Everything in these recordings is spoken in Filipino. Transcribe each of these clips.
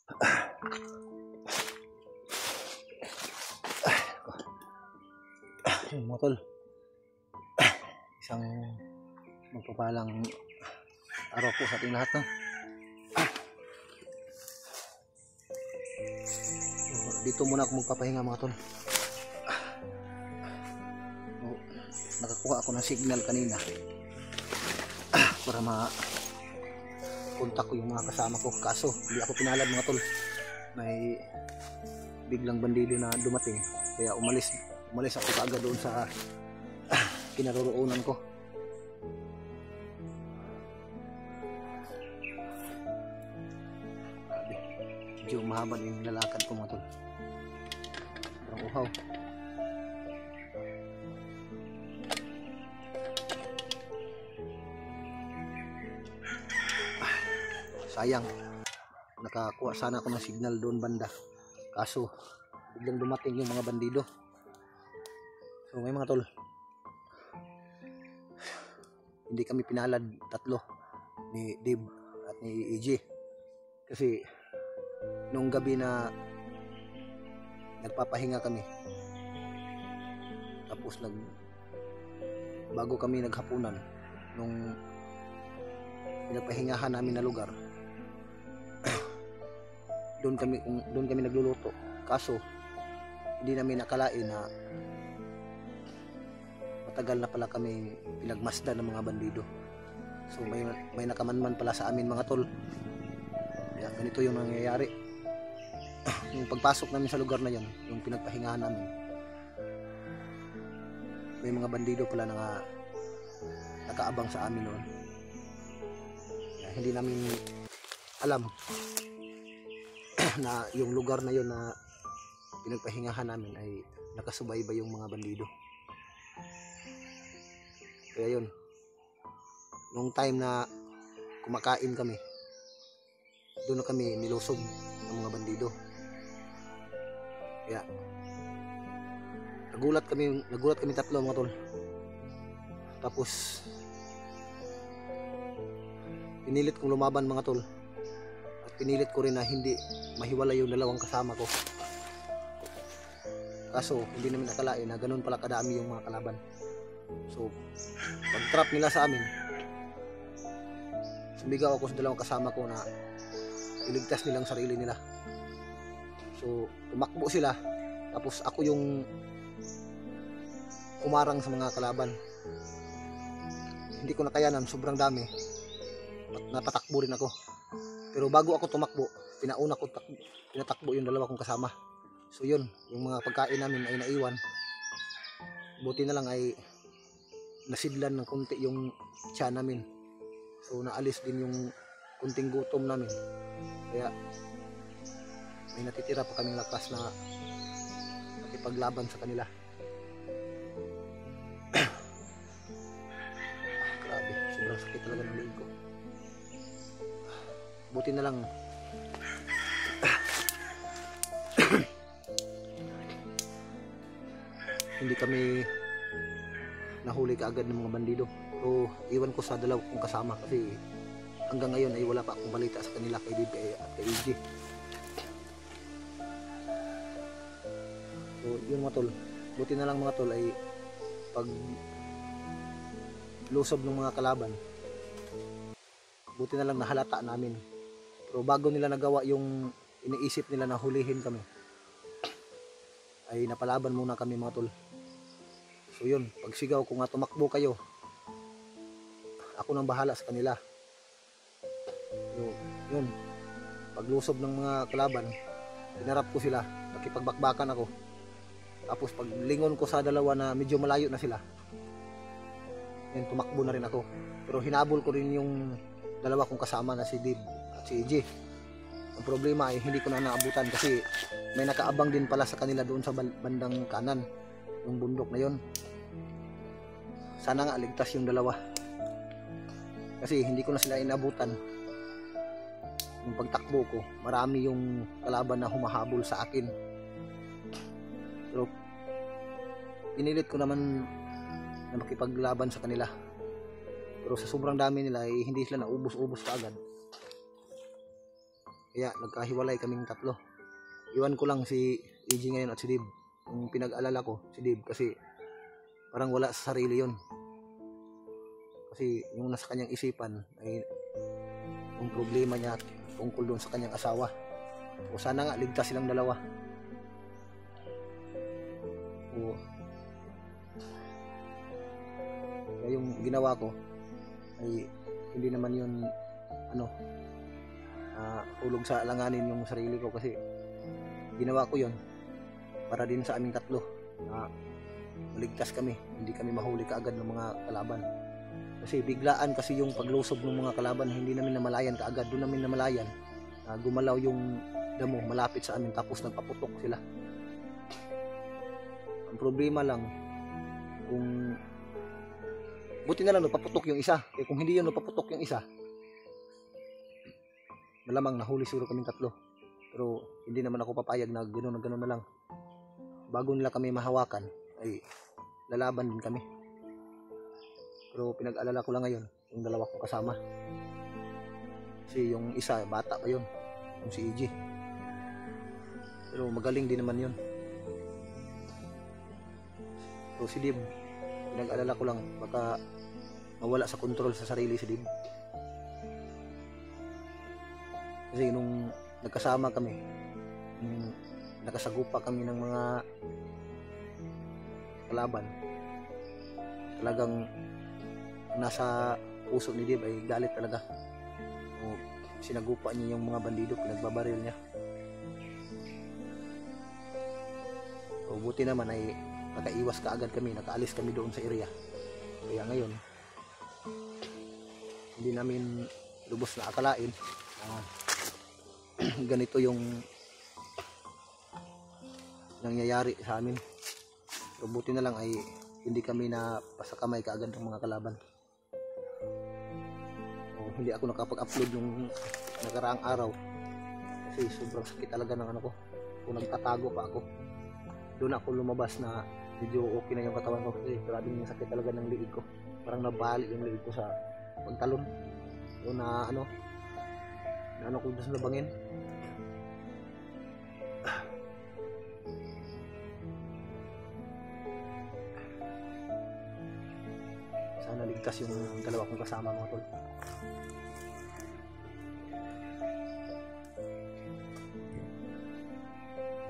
Yung mga tol, isang magpapalang araw po sa ating lahat, no? So, dito muna ako magpapahinga mga tol. So, nakakuha ako ng signal kanina para ma-contact ko yung mga kasama ko, kaso hindi ako pinalad mga tol. May biglang bandido na dumating, kaya umalis ako kaagad doon sa kinaroroonan ko. Medyo mahaba yung lalakad ko mga tol, parang uhaw. Sayang, nakakuha sana ako ng signal doon banda, kaso biglang dumating yung mga bandido. So may mga tol, hindi kami pinalad tatlo, ni Dib at ni EJ, kasi nung gabi na nagpapahinga kami, tapos bago kami naghapunan nung pinagpahingahan namin na lugar, doon kami nagluluto, kaso hindi namin nakalain na matagal na pala kami pinagmasdan ng mga bandido. So may nakamanman pala sa amin mga tol. Kaya ganito yung nangyayari. Yung pagpasok namin sa lugar na yon, yung pinagpahingahan namin, may mga bandido pala na nakaabang sa amin noon. Kaya hindi namin alam na yung lugar na yon na pinagpahingahan namin ay nakasubaybay yung mga bandido. Kaya yun, nung time na kumakain kami, doon na kami nilusob ng mga bandido. Kaya nagulat kami tatlo mga tol. Tapos pinilit kong lumaban mga tol, at pinilit ko rin na hindi mahiwalay yung dalawang kasama ko. Kaso hindi namin nakalain na ganun pala kadami yung mga kalaban. So pag trap nila sa amin, sumigaw ako sa dalawang kasama ko na iligtas nilang sarili nila. So tumakbo sila, tapos ako yung umarang sa mga kalaban. Hindi ko nakayanan, sobrang dami, napatakbo rin ako. Pero bago ako tumakbo, pinatakbo yung dalawa kong kasama. So yun, yung mga pagkain namin ay naiwan. Buti na lang ay nasidlan ng konti yung tiyan namin. So naalis din yung kunting gutom namin. Kaya may natitira pa kaming lakas na makipaglaban sa kanila. Grabe, sobrang sakit talaga ng leg ko. Buti na lang hindi kami nahuli kaagad ng mga bandido. So iwan ko sa dalawa kong kasama, kasi hanggang ngayon ay wala pa akong balita sa kanila, kay Dib at kay EJ. So yun mga tol, buti na lang mga tol ay pag lusob ng mga kalaban, buti na lang nahalata namin. Pero bago nila nagawa yung iniisip nila na hulihin kami, ay napalaban muna kami mga tol. So yun, pag sigaw ko nga tumakbo kayo, ako nang bahala sa kanila. So yun, paglusob ng mga kalaban, pinarap ko sila, nakipagbakbakan ako. Tapos pag lingon ko sa dalawa na medyo malayo na sila, yun, tumakbo na rin ako. Pero hinabol ko rin yung dalawa kong kasama na si Dib at si EJ. Ang problema ay hindi ko na naabutan, kasi may nakaabang din pala sa kanila doon sa bandang kanan, yung bundok na yon. Sana nga ligtas yung dalawa, kasi hindi ko na sila inabutan. Yung pagtakbo ko, marami yung kalaban na humahabol sa akin. Pero pinilit ko naman na makipaglaban sa kanila. Pero sa sobrang dami nila, hindi sila naubos-ubos kaagad. Kaya nagkahiwalay kaming tatlo. Iwan ko lang si EG ngayon at si Dib. Yung pinag-alala ko si Dib kasi parang wala sa sarili yon. Kasi yung nasa kanyang isipan ay yung problema niya tungkol doon sa kanyang asawa. O sana nga ligtas silang dalawa. O kaya yung ginawa ko ay hindi naman yun hulog sa alanganin yung sarili ko, kasi ginawa ko yun para din sa aming tatlo na maligtas kami, hindi kami mahuli kaagad ng mga kalaban. Kasi biglaan kasi yung paglusob ng mga kalaban, hindi namin namalayan kaagad. Doon namin namalayan gumalaw yung damo malapit sa amin, tapos nagpaputok sila. Ang problema lang, kung buti na lang napaputok yung isa, kung hindi yun napaputok yung isa, malamang nahuli siguro kaming tatlo. Pero hindi naman ako papayag na gano'n na lang. Bago nila kami mahawakan ay lalaban din kami. Pero pinag-alala ko lang ngayon yung dalawa kong kasama, kasi yung isa bata pa yun, yung si EG. Pero magaling din naman yun. So si Dib, pinag-alala ko lang baka mawala sa kontrol sa sarili si Dib. Kasi nung nagkasama kami, nakasagupa kami ng mga kalaban, talagang nasa puso ni Dib ay galit talaga. O, sinagupa niya yung mga bandido, pinagbabaril niya. So buti naman ay nakaiwas kaagad kami, nakaalis kami doon sa area. Kaya ngayon hindi namin lubos na akalain ganito yung nangyayari sa amin. So buti na lang ay hindi kami na pasakamay kaagad ng mga kalaban. So, hindi ako nakapag-upload yung nakaraang araw kasi sobrang sakit talaga ng ano ko. Kung nagtatago pa ako, doon ako lumabas na medyo okay na yung katawan ko, kasi grabe yung sakit talaga ng liig ko. Parang nabali yung liig ko sa pagtalon o na ano ko doon sa labangin. Sana ligtas yung dalawa kong kasama, mga tol.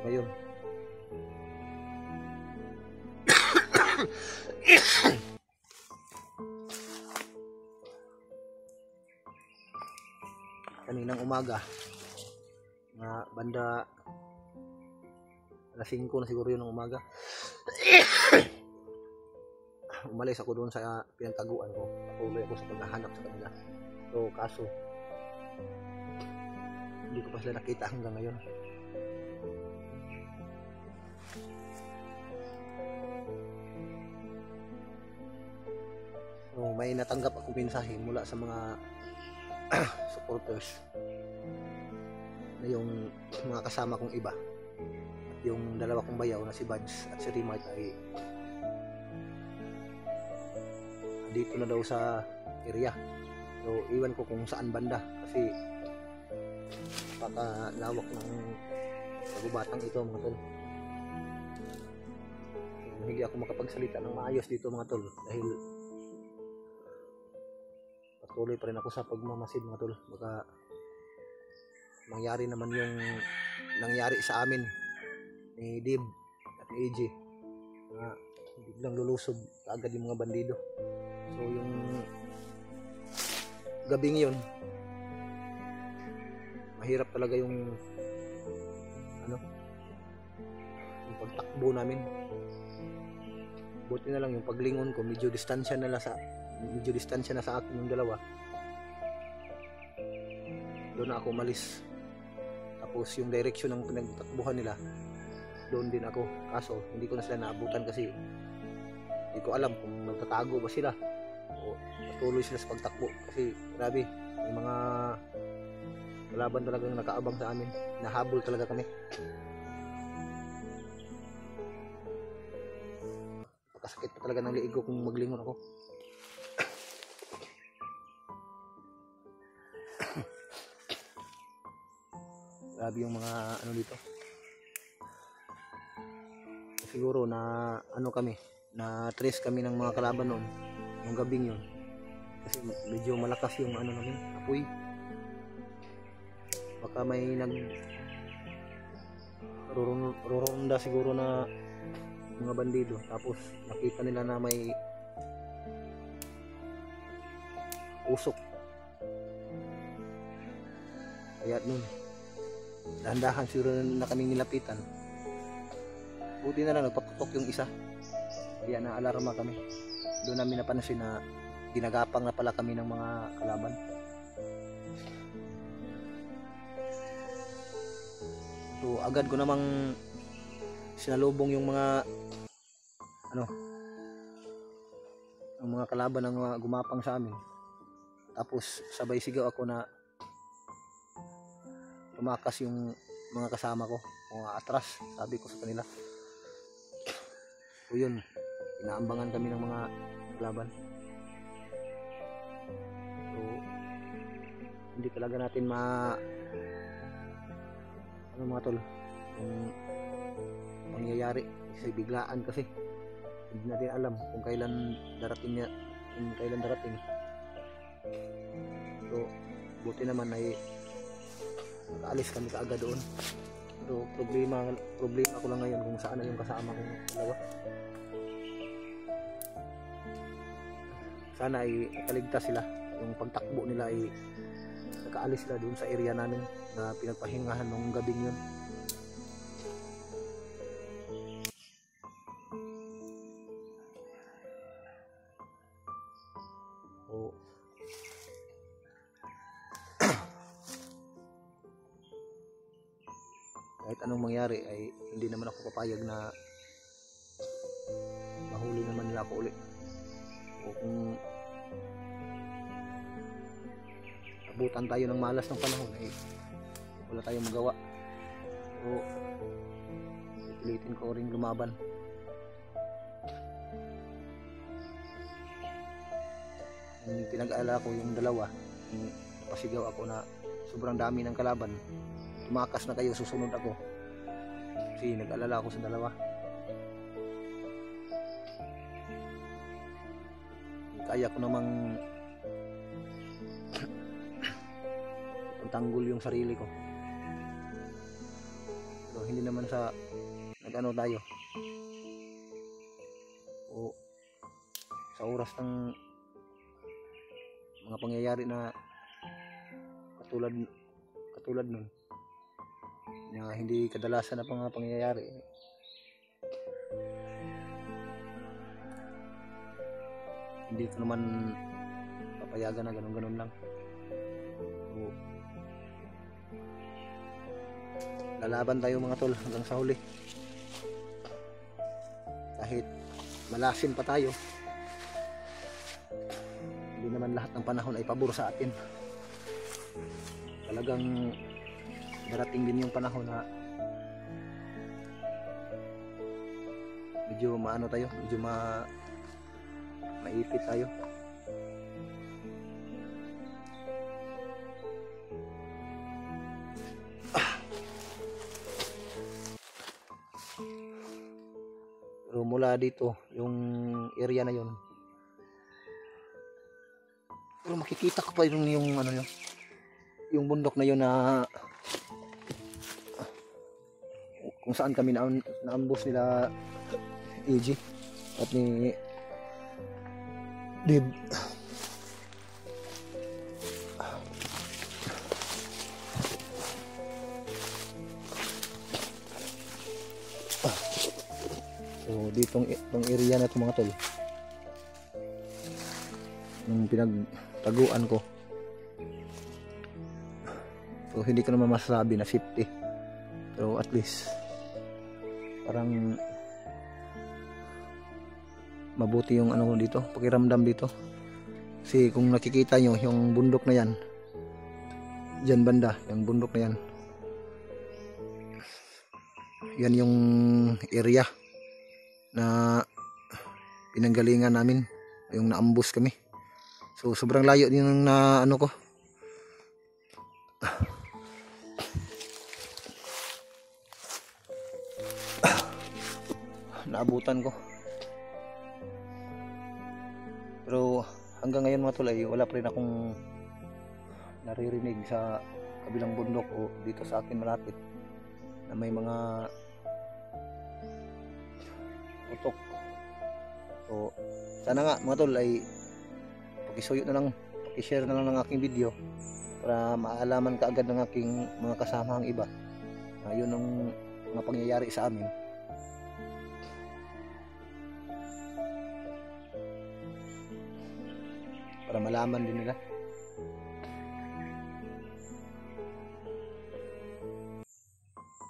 Ngayon kaninang umaga na banda alas 5 na siguro yun ng umaga, umalis ako doon sa pinagtaguan ko. Patuloy ako sa paghahanap sa kanila. So kaso hindi ko pa sila nakita hanggang ngayon. So may natanggap ako mensahe mula sa mga supporters na yung mga kasama kong iba at yung dalawa kong bayaw na si Buds at si Rimart ay dito na daw sa area. So iwan ko kung saan banda, kasi baka lawak ng kagubatang ito, mga tol. So, hindi ako makapagsalita ng maayos dito, mga tol, dahil patuloy pa rin ako sa pagmamasid, mga tol. Baka mangyari naman yung nangyari sa amin ni Dib at ni AJ, na biglang lulusob agad yung mga bandido. So yung gabing yun, mahirap talaga yung pagtakbo namin. Buti na lang yung paglingon ko, medyo distansya na sa akin yung dalawa. Doon na ako umalis. Tapos yung direksyon ng pinagtakbuhan nila, doon din ako. Kaso hindi ko na sila naabutan kasi hindi ko alam kung magtatago ba sila o patuloy sila sa pagtakbo. Kasi grabe, may mga kalaban talagang nakaabang sa amin. Nahabol talaga kami. Pagkasakit pa talaga ng liig ko kung maglingon ako. Grabe yung mga ano dito. Siguro na ano kami, na trace kami ng mga kalaban noon yung gabing yun, kasi medyo malakas yung ano namin, apoy. Baka may roronda siguro na mga bandido, tapos nakita nila na may usok, kaya nun dahan-dahan siguro na kaming nilapitan. Buti na lang nagpatutok yung isa, kaya na-alarma kami. Doon namin napansin na ginagapang na pala kami ng mga kalaban. So agad ko namang sinalubong yung mga ang mga kalaban ng mga gumapang sa amin. Tapos sabay sigaw ako na tumakas yung mga kasama ko, mga atras, sabi ko sa kanila. So yun, inaambangan kami ng mga kalaban. So hindi talaga natin mga tol, yung mangyayari kasi biglaan, kasi hindi natin alam kung kailan darating. So buti naman ay nakaalis kami kaagad doon. So problema ko lang ngayon kung saan na yung kasama kong dalawa. Sana ay nakaligtas sila, yung pagtakbo nila ay nakaalis sila doon sa area namin na pinagpahingahan nung gabing yun. So kahit anong mangyari ay hindi naman ako papayag na mahuli naman nila ako ulit, o kung abutan tayo ng malas ng panahon ay wala tayong magawa. So pilitin ko rin lumaban. Yung pinag-alala ko yung dalawa, yung pasigaw ako na sobrang dami ng kalaban, tumakas na kayo, susunod ako, kasi nag-alala ako sa dalawa. Kaya ko namang tanggol yung sarili ko, pero hindi naman sa nag-ano tayo, o sa oras ng mga pangyayari na katulad nun na hindi kadalasan na mga pangyayari, hindi ko naman papayagan na ganun lang. So, lalaban tayo mga tol hanggang sa huli, kahit malasin pa tayo. Hindi naman lahat ng panahon ay pabor sa atin. Talagang darating din yung panahon na medyo maipit tayo. Pero mula dito, yung area na yun, pero makikita ko pa yung yung bundok na yun na kung saan kami naambos nila AG at ni Dib. So ditong area na ito mga tol, yung pinagtaguan ko. So hindi ko naman masasabi na safety, pero at least parang mabuti yung ano dito, pakiramdam dito. Kasi kung nakikita nyo yung bundok na yan, dyan banda, yung bundok na yan, yan yung area na pinanggalingan namin, yung naambus kami. So sobrang layo din yung na ano ko. naabutan ko. Pero hanggang ngayon mga tol ay wala pa rin akong naririnig sa kabilang bundok o dito sa akin malapit na may mga utok. So sana nga mga tol ay pakisuyo na lang, pakishare na lang ng aking video para maalaman kaagad ng aking mga kasama ang iba na yun ang mga pangyayari sa amin. Para malaman din nila.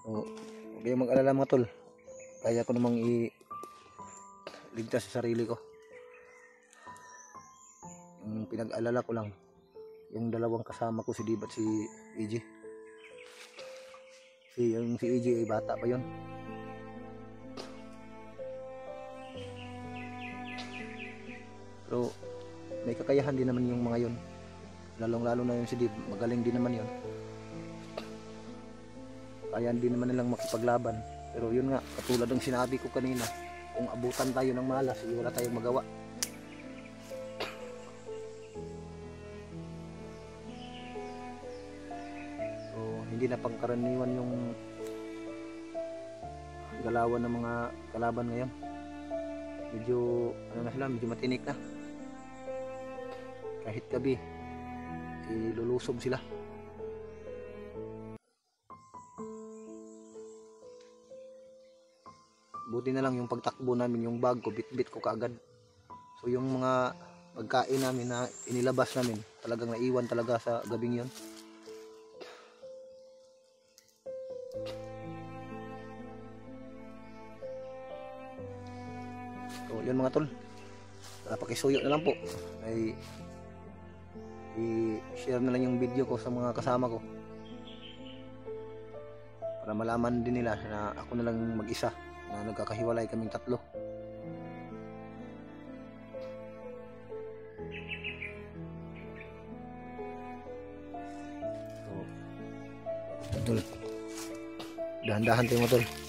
So, huwag kayong mag-alala mga tol. Kaya ko namang ligtas sa sarili ko. Yung pinag-alala ko lang yung dalawang kasama ko, si Dib at si EJ. Si EJ ay bata pa yun. Pero may kakayahan din naman yung mga yun. Lalong-lalo na yung si Dib, magaling din naman yun. Kaya din naman nilang makipaglaban. Pero yun nga, katulad ng sinabi ko kanina, kung abutan tayo ng malas, wala tayong magawa. So, hindi na pangkaraniwan yung galawan ng mga kalaban ngayon. Medyo, ano na sila, medyo matinik na. Kahit gabi, lulusob sila. Buti na lang yung pagtakbo namin, yung bag ko, bit-bit ko kaagad. So yung mga pagkain namin na inilabas namin, talagang naiwan talaga sa gabing yun. So yun mga tol, pakisuyo na lang po ay i-share na lang yung video ko sa mga kasama ko para malaman din nila na ako na lang mag-isa na nagkakahiwalay kaming tatlo. So tol, dahan-dahan tayo mga tol.